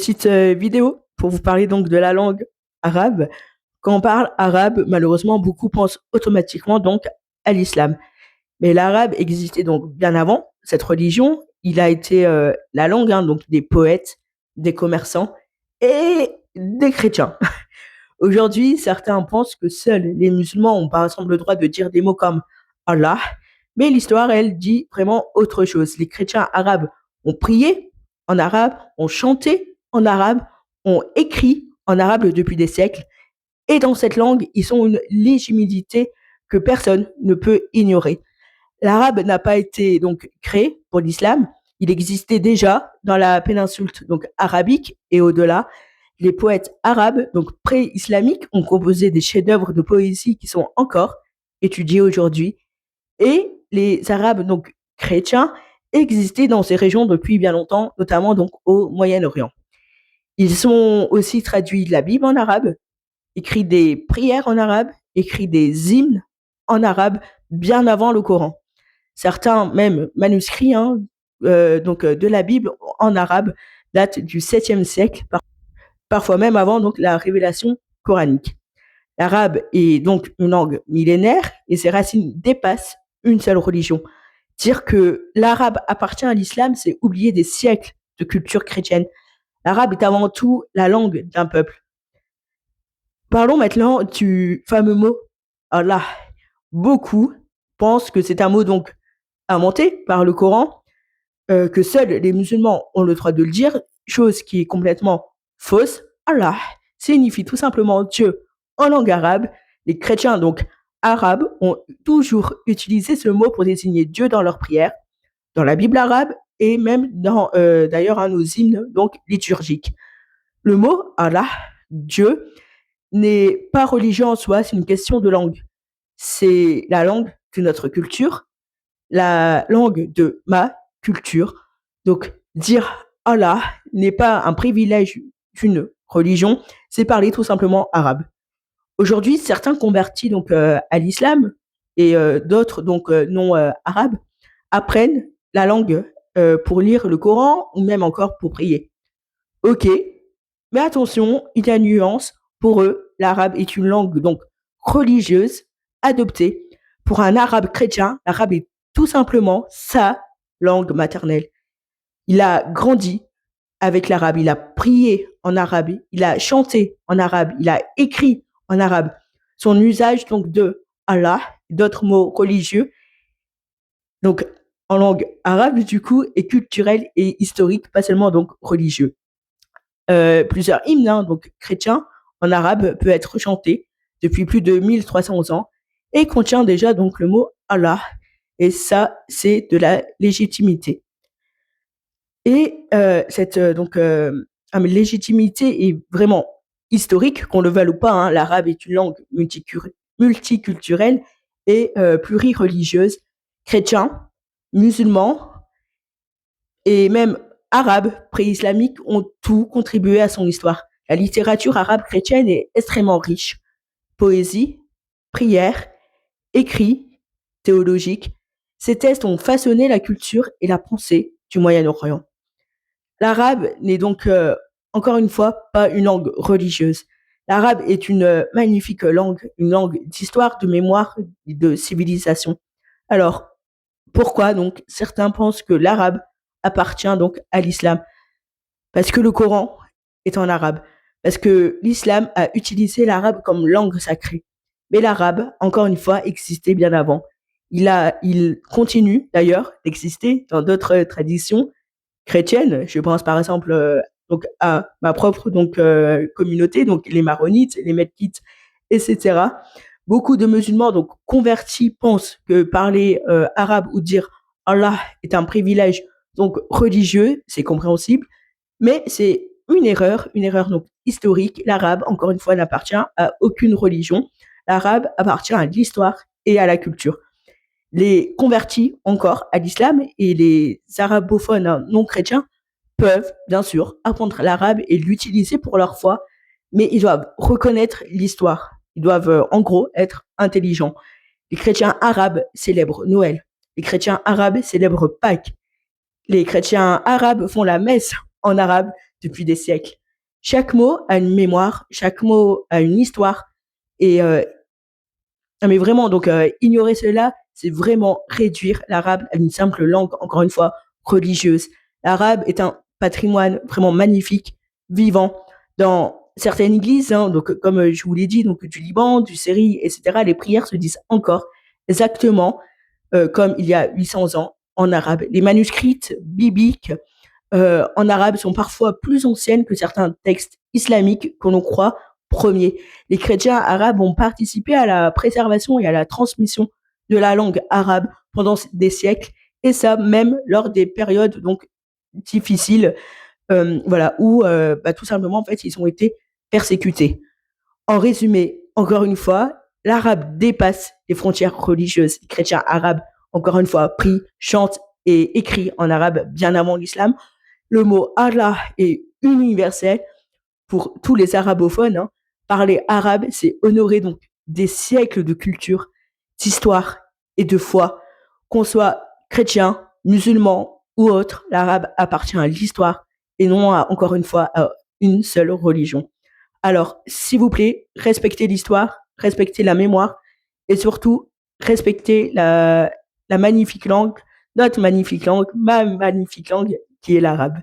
Petite vidéo pour vous parler donc de la langue arabe. Quand on parle arabe, malheureusement, beaucoup pensent automatiquement donc à l'islam. Mais l'arabe existait donc bien avant cette religion. Il a été la langue donc des poètes, des commerçants et des chrétiens. Aujourd'hui, certains pensent que seuls les musulmans ont par exemple le droit de dire des mots comme Allah, mais l'histoire, elle, dit vraiment autre chose. Les chrétiens arabes ont prié en arabe, ont chanté en arabe, ont écrit en arabe depuis des siècles, et dans cette langue, ils ont une légitimité que personne ne peut ignorer. L'arabe n'a pas été donc créé pour l'islam, il existait déjà dans la péninsule donc arabique et au-delà. Les poètes arabes, donc pré-islamiques, ont composé des chefs-d'œuvre de poésie qui sont encore étudiés aujourd'hui. Et les Arabes, donc chrétiens, existaient dans ces régions depuis bien longtemps, notamment donc au Moyen-Orient. Ils ont aussi traduit la Bible en arabe, écrit des prières en arabe, écrit des hymnes en arabe bien avant le Coran. Certains même manuscrits de la Bible en arabe datent du 7e siècle, parfois même avant donc la révélation coranique. L'arabe est donc une langue millénaire et ses racines dépassent une seule religion. Dire que l'arabe appartient à l'islam, c'est oublier des siècles de culture chrétienne. L'arabe est avant tout la langue d'un peuple. Parlons maintenant du fameux mot Allah. Beaucoup pensent que c'est un mot donc inventé par le Coran, que seuls les musulmans ont le droit de le dire, chose qui est complètement fausse. Allah signifie tout simplement Dieu en langue arabe. Les chrétiens, donc arabes, ont toujours utilisé ce mot pour désigner Dieu dans leurs prières, dans la Bible arabe et même dans d'ailleurs nos hymnes donc liturgiques. Le mot Allah, Dieu, n'est pas religieux en soi, c'est une question de langue. C'est la langue de notre culture, la langue de ma culture. Donc, dire Allah n'est pas un privilège d'une religion, c'est parler tout simplement arabe. Aujourd'hui, certains convertis donc à l'islam et d'autres donc non arabes apprennent la langue pour lire le Coran ou même encore pour prier. Ok, mais attention, il y a une nuance. Pour eux, l'arabe est une langue donc religieuse adoptée. Pour un arabe chrétien, l'arabe est tout simplement sa langue maternelle. Il a grandi avec l'arabe, il a prié en arabe, il a chanté en arabe, il a écrit en arabe. Son usage donc de Allah, d'autres mots religieux, donc en langue arabe du coup, est culturel et historique, pas seulement donc religieux. Plusieurs hymnes donc chrétiens en arabe peut être chanté depuis plus de 1300 ans et contient déjà donc le mot Allah. Et ça, c'est de la légitimité. Et cette légitimité est vraiment historique, qu'on le veuille ou pas. Hein, l'arabe est une langue multiculturelle et plurireligieuse. Chrétiens, musulmans et même arabes pré-islamiques ont tout contribué à son histoire. La littérature arabe chrétienne est extrêmement riche. Poésie, prière, écrit, théologique. Ces textes ont façonné la culture et la pensée du Moyen-Orient. L'arabe n'est donc, encore une fois, pas une langue religieuse. L'arabe est une magnifique langue, une langue d'histoire, de mémoire, de civilisation. Alors, pourquoi donc certains pensent que l'arabe appartient donc à l'islam? Parce que le Coran est en arabe. Parce que l'islam a utilisé l'arabe comme langue sacrée. Mais l'arabe, encore une fois, existait bien avant. Il continue d'ailleurs d'exister dans d'autres traditions chrétiennes. Je pense par exemple donc à ma propre donc communauté, donc les maronites, les melkites, etc. Beaucoup de musulmans donc convertis pensent que parler arabe ou dire Allah est un privilège donc religieux, c'est compréhensible, mais c'est une erreur donc historique. L'arabe, encore une fois, n'appartient à aucune religion. L'arabe appartient à l'histoire et à la culture. Les convertis encore à l'islam et les arabophones non chrétiens peuvent, bien sûr, apprendre l'arabe et l'utiliser pour leur foi, mais ils doivent reconnaître l'histoire. Ils doivent, en gros, être intelligents. Les chrétiens arabes célèbrent Noël. Les chrétiens arabes célèbrent Pâques. Les chrétiens arabes font la messe en arabe. depuis des siècles. Chaque mot a une mémoire, chaque mot a une histoire. Et mais vraiment, donc ignorer cela, c'est vraiment réduire l'arabe à une simple langue, encore une fois, religieuse. L'arabe est un patrimoine vraiment magnifique, vivant. Dans certaines églises, hein, donc comme je vous l'ai dit, donc du Liban, du Syrie, etc., les prières se disent encore exactement comme il y a 800 ans en arabe. Les manuscrits bibliques en arabe sont parfois plus anciennes que certains textes islamiques que l'on croit premiers. Les chrétiens arabes ont participé à la préservation et à la transmission de la langue arabe pendant des siècles, et ça même lors des périodes donc difficiles, voilà, où tout simplement en fait ils ont été persécutés. En résumé, encore une fois, l'arabe dépasse les frontières religieuses. Les chrétiens arabes, encore une fois, prient, chantent et écrivent en arabe bien avant l'islam. Le mot Allah est universel pour tous les arabophones. Hein. Parler arabe, c'est honorer donc des siècles de culture, d'histoire et de foi. Qu'on soit chrétien, musulman ou autre, l'arabe appartient à l'histoire et non à, encore une fois, à une seule religion. Alors, s'il vous plaît, respectez l'histoire, respectez la mémoire et surtout, respectez la magnifique langue, notre magnifique langue, ma magnifique langue qui est l'arabe.